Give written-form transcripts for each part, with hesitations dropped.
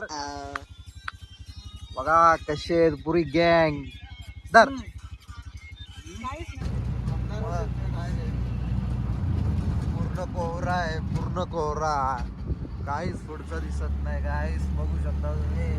दर बघा कशी आहेत पुरी गँग दर पूर्ण कोहरा आहे, पूर्ण कोहरा, काहीच पुढचं दिसत नाही. काहीच बघू शकता तुम्ही.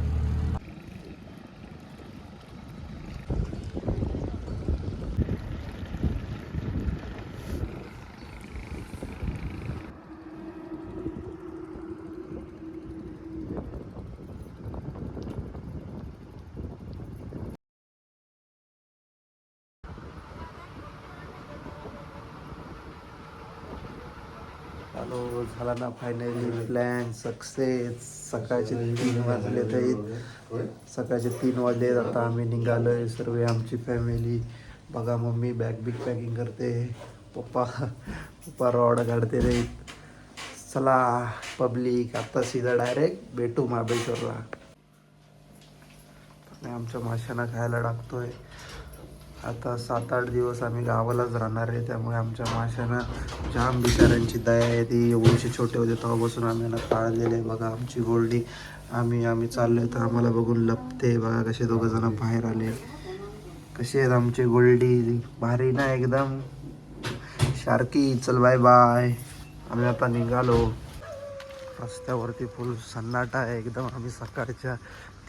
हॅलो, झाला ना फायनली प्लॅन सक्सेस. सकाळचे 3 वाजले तर सकाळचे 3 वाजले. आता आम्ही निघालोय सर्व आमची फॅमिली. बघा मम्मी बिग पॅकिंग करते, पप्पा रॉड काढते रे. चला पब्लिक, आता सीधा डायरेक्ट भेटू महाबळेश्वरला. आमच्या माशांना खायला टाकतोय. आता 7-8 दिवस आम्ही गावालाच राहणार आहे, त्यामुळे आमच्या माशांना जाम बिचाऱ्यांची दया आहे. ती एवढीशी छोटे होते तेव्हापासून आम्ही यांना पाळलेले. बघा आमची गोल्डी, आम्ही चाललोय तर आम्हाला बघून लपते. बघा कसे दोघं जण बाहेर आले. कसे आहेत आमची गोल्डी, भारी ना एकदम शार्की. चल बाय बाय. आम्ही आता निघालो. रस्त्यावरती फुल सन्नाटा आहे एकदम. आम्ही सकाळच्या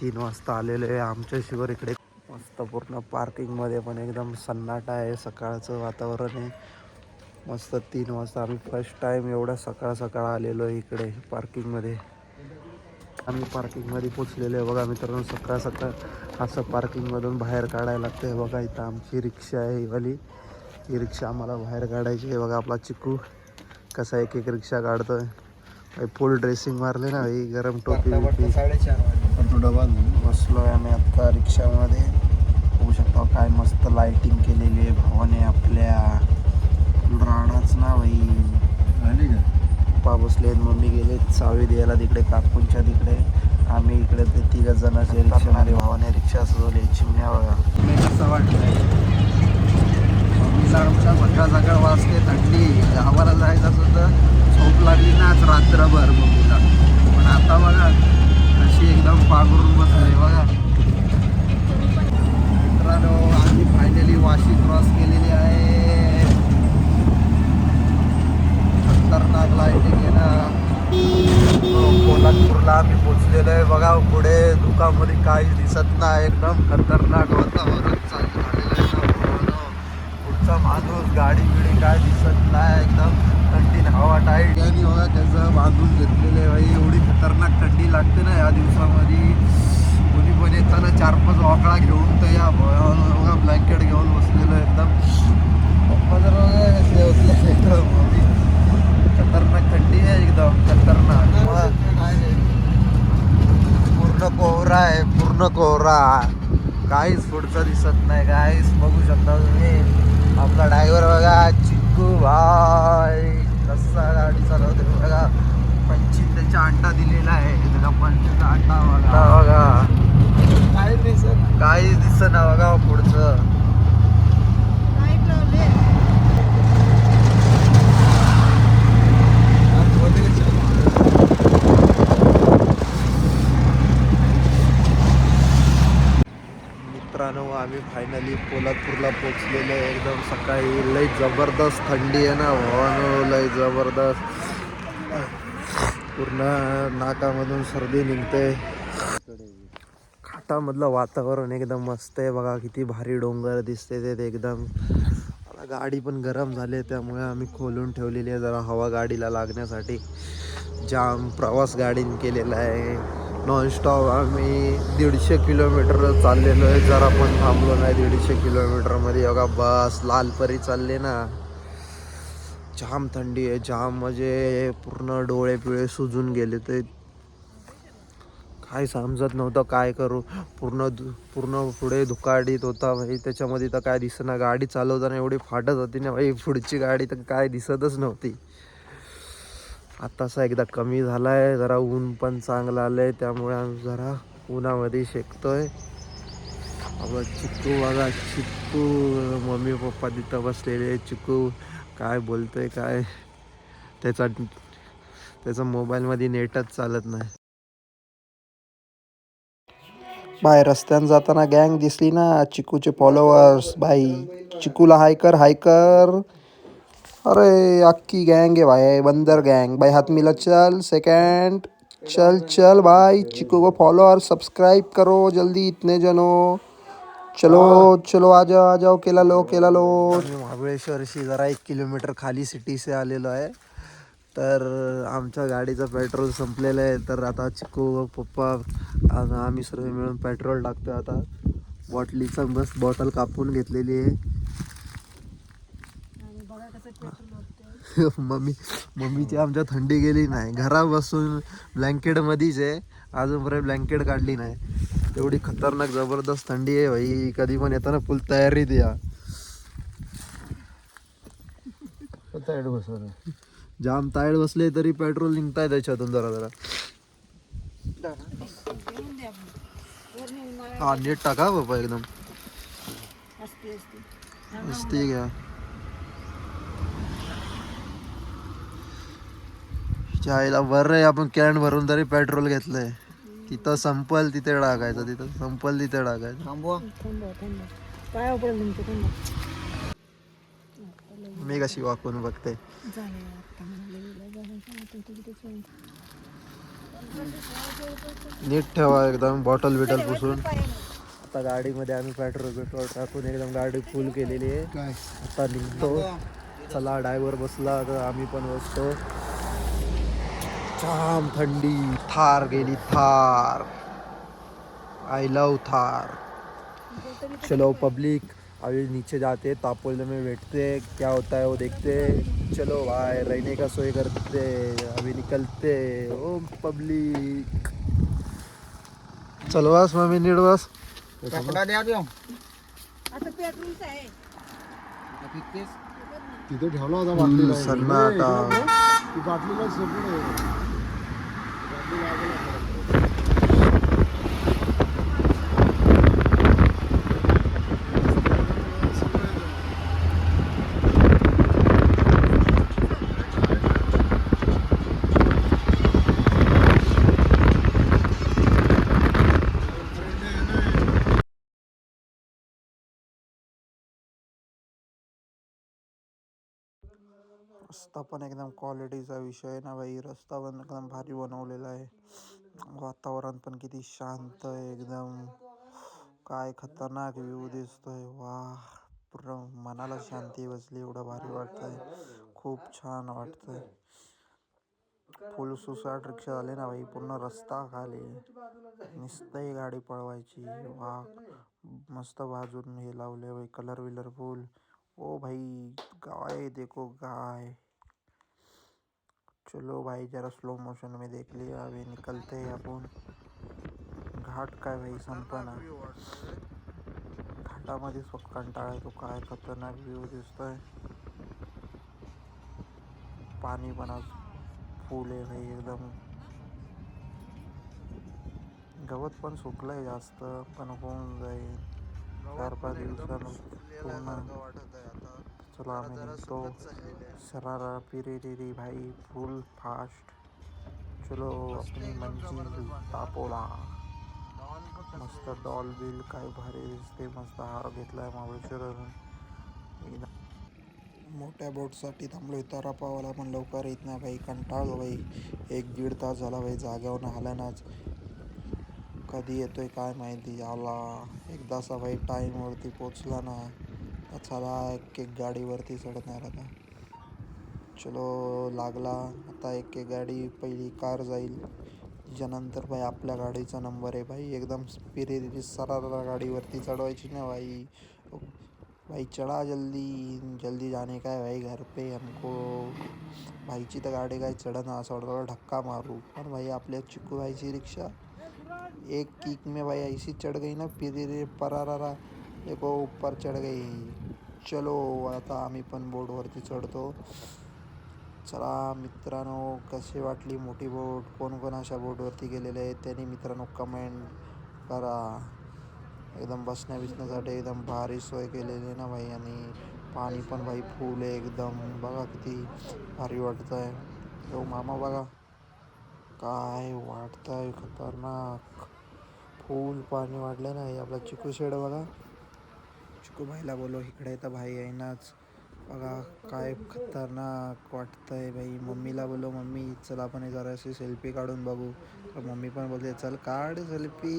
3 वाजता आलेलो आहे. आमच्या शिवर इकडे मस्त पूर्ण पार्किंगमध्ये पण एकदम सन्नाटा आहे. सकाळचं वातावरण आहे मस्त. 3 वाजता आम्ही फर्स्ट टाईम एवढा सकाळ आलेलो आहे इकडे पार्किंगमध्ये. आम्ही पार्किंगमध्ये पोचलेलो आहे. बघा मित्रांनो, सकाळ असं पार्किंगमधून बाहेर काढायला लागतं आहे. बघा इथं आमची रिक्षा आहे ही वाली. ही रिक्षा आम्हाला बाहेर काढायची आहे. बघा आपला चिकू कसा एक रिक्षा काढतोय. फुल ड्रेसिंग मारले ना, ही गरम टोपी. 4:30 डबा बसलो आहे आम्ही आत्ता रिक्षामध्ये. होऊ शकतो काय मस्त लाइटिंग केलेली आहे भावाने आपल्या. राणाच ना भाई. झाली का? पप्पा बसले, मम्मी गेले चावी द्यायला तिकडे काकूंच्या तिकडे. आम्ही इकडे ते 3 जणांच्या रिक्षामध्ये. भावाने रिक्षा सजवली. चिमण्या बघा कसं वाटतंय. मम्मीला आमच्या सकाळ वाजते थंडी. गावाला जायचं सुद्धा झोप लागली ना आज रात्रभर मम्मीला. पण आता बघा अशी एकदम पांघरून बसले. बघा मित्रांनो, आम्ही फायनली वाशी क्रॉस केलेली आहे. खतरनाक लाईटिंग आहे ना. कोल्हापूरला आम्ही पोचलेलो आहे. बघा पुढे दुकानमध्ये काहीच दिसत नाही. एकदम खतरनाक वातावरण चालू झालेलं आहे. पुढचा माणूस गाडी बिडी काय दिसत नाही. एकदम थंडी हवा टाईट. आणि बघा त्याचं बांधून घेतलेलं आहे भाई. एवढी खतरनाक थंडी लागते ना या दिवसामध्ये. कोणी पण येताना 4-5 वाकळा घेऊन तर या बघा ब्लँकेट घेऊन बसलेलं एकदम. पप्पा जर बघा एकदम खतरनाक थंडी आहे एकदम खतरनाक. पूर्ण कोहरा आहे, पूर्ण कोहरा, काहीच पुढचं दिसत नाही. काहीच बघू शकता तुम्ही. आपला ड्रायव्हर बघा चिक्कू भाई कसा गाडी चालवते बघा. 25 त्याचा अंडा दिलेला आहे. त्याला 25 अंडा बघा. काहीच दिसत ना बघा पुढचं. मित्रांनो, आम्ही फायनली कोल्हापूरला पोचलेलो आहे. एकदम सकाळी लई जबरदस्त थंडी आहे ना भावानो, लई जबरदस्त. पूर्ण नाकामधून सर्दी निघते. घाटामधलं वातावरण एकदम मस्त आहे. बघा किती भारी डोंगर दिसते ते एकदम. गाडी पण गरम झाली त्यामुळे आम्ही खोलून ठेवलेली आहे जरा हवा गाडीला लागण्यासाठी. जाम प्रवास गाडीने केलेला आहे. नॉनस्टॉप आम्ही 150 किलोमीटर चाललेलो आहे. जरा पण थांबलो नाही 150 किलोमीटरमध्ये. बघा बस लालपरी चालले ना. जाम थंडी आहे, जाम म्हणजे पूर्ण डोळे पिळे सुजून गेले. ते काय समजत नव्हतं काय करू. पूर्ण पुढे धुकाडीत होता भाई. त्याच्यामध्ये तर काय दिसेना. गाडी चालवताना एवढी फाटत होती ना भाई पुढची गाडी, तर काय दिसतच नव्हती. आत्तासा एकदा कमी झाला आहे. जरा ऊन पण चांगलं आलं आहे त्यामुळे आम्ही जरा उन्हामध्ये शेकतोय. आपला चिक्कू बघा, चिक्कू मम्मी पप्पा तिथं बसलेले. चिक्कू काय बोलतोय काय, त्याचा मोबाईलमध्ये नेटच चालत नाही. बाय रस्त्यानं जाताना गँग दिसली ना चिकूचे फॉलोअर्स बाई चिकूला हाय कर. अरे अक्की गँग है भाई बंदर गँग भाई हाथ मिला चल सेकंड. चल चल भाई चिकू को फॉलो और सब्सक्राइब करो जल्दी इतने जनो. चलो चलो आ जाओ केला लो. आम्ही महाबळेश्वरशी जरा 1 किलोमीटर खाली सिटीसे आलेलो आहे. तर आमच्या गाडीचं पेट्रोल संपलेलं आहे. तर आता चिकू पप्पा आम्ही सर्व मिळून पेट्रोल टाकतो. आता बॉटलीचं बस बॉटल कापून घेतलेली आहे. मम्मीची आमच्या थंडी गेली नाही. घरात बसून ब्लँकेट मध्येच आहे. अजूनपर्यंत ब्लँकेट काढली नाही. तेवढी खतरनाक जबरदस्त थंडी आहे भाई. कधी पण येताना फुल तयारीत या. जाम टायर्ड बसले तरी पेट्रोल निघताय त्याच्यातून जरा जरा. हा नीट टाका बाबा एकदम मस्ती घ्या. चायला बरं आहे आपण कॅन भरून तरी पेट्रोल घेतलंय. तिथं संपल तिथे टाकायचं. तिथं संपल तिथे टाकायचं. मी कशी वाकून बघते. नीट ठेवा एकदम बॉटल बिटल पुसून. आता गाडीमध्ये आम्ही पेट्रोल टाकून एकदम गाडी फुल केलेली आहे. आता निघतो. चला ड्रायव्हर बसला तर आम्ही पण बसतो. जाम थंडी. थार गेली थार. I love Thar. चलो पब्लिक अभी नीचे जाते तापोल में बैठते क्या होता है वो देखते. चलो भाई रहने का सोई करते अभी निकलते. ओ पब्लिक चलो बस मम्मी नीट बस. तिथे ठेवला होता बाटलीला. सन्नाटा. ती बाटलीला सगळं रस्ता पण एकदम क्वालिटीचा विषय ना भाई. रस्ता पण एकदम भारी बनवलेला आहे. वातावरण पण किती शांत आहे एकदम. काय खतरनाक व्ह्यू दिसतोय. वाह पूर्ण मनाला शांती बसली. एवढं भारी वाटतंय. खूप छान वाटतंय. फुल सुसाट रिक्षा झाली ना भाई. पूर्ण रस्ता खाली नुसतंही गाडी पळवायची. वा मस्त बाजून हे लावले भाई कलर विलर फुल. ओ भाई गाय देखो गाय. चलो भाई जरा स्लो मोशन में देख लिया. अभी निकलते हैं आपण. घाट काय भाई संपना. घाटामध्येच फक्त कंटाळा येतो. काय खतरनाक व्ह्यू दिसतोय. पाणी पण आज फुल आहे भाई एकदम. गवत पण सुकलंय जास्त पण होऊन जाईल 4-5 दिवसानं पूर्ण. चला आम्ही निघतो. सरारा पिरेरी भाई फुल फास्ट. चलो अपनी मंजिल तापोला. मस्त डॉल बिल काय भारी दिसते. मस्त हार घेतलाय महाबळेश्वरवरून. मोठ्या बोटसाठी थांबलो. इथं पावाला पण लवकर येत नाही भाई. कंटाळलो भाई. 1-1.5 तास झाला भाई जाग्यावर आल्यानाच. कधी येतोय काय माहिती. आला एकदाचा भाई टाईमवरती पोचला ना. चला एक गाडीवरती चढणार आता. चलो लागला आता एक गाडी. पहिली कार जाईल त्याच्यानंतर भाई आपल्या गाडीचा नंबर आहे भाई. एकदम पिरेरी सरारा गाडीवरती चढवायची ना भाई. भाई चढ़ा जल्दी जल्दी जाने का है भाई घर पे हमको. भाईची तर गाडी काय चढना. असं वाटतं धक्का मारू. पण भाई आपल्या चिकू भाईची रिक्षा एक किक में भाई ऐसी चढ़ गई ना पिरेरी परारा. देखो ऊपर चढ़ गई. चलो आता आम्ही पण बोटवरती चढतो. चला मित्रांनो कशी वाटली मोठी बोट. कोण कोण अशा बोटवरती गेलेले आहेत त्यांनी मित्रांनो कमेंट करा. एकदम बसण्यासाठी एकदम भारी सोय केलेली ना भाई. आणि पाणी पण भाई फुल आहे एकदम. बघा किती भारी वाटतंय. हो मामा बघा काय वाटतंय खतरनाक. फुल पाणी वाढलं नाही. आपला चिकू शेड बघा, चिकू भाईला बोलो इकडे, तर भाई येईनाच. बघा काय खतरनाक वाटतंय भाई. मम्मीला बोलो मम्मी चल आपण जराशी सेल्फी काढून बघू, तर मम्मी पण बोलते चल काढ सेल्फी.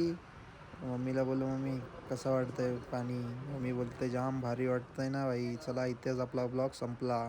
मम्मीला बोलो मम्मी कसं वाटतंय पाणी. मम्मी बोलते जाम भारी वाटतंय ना भाई, चला इथेच आपला ब्लॉग संपला.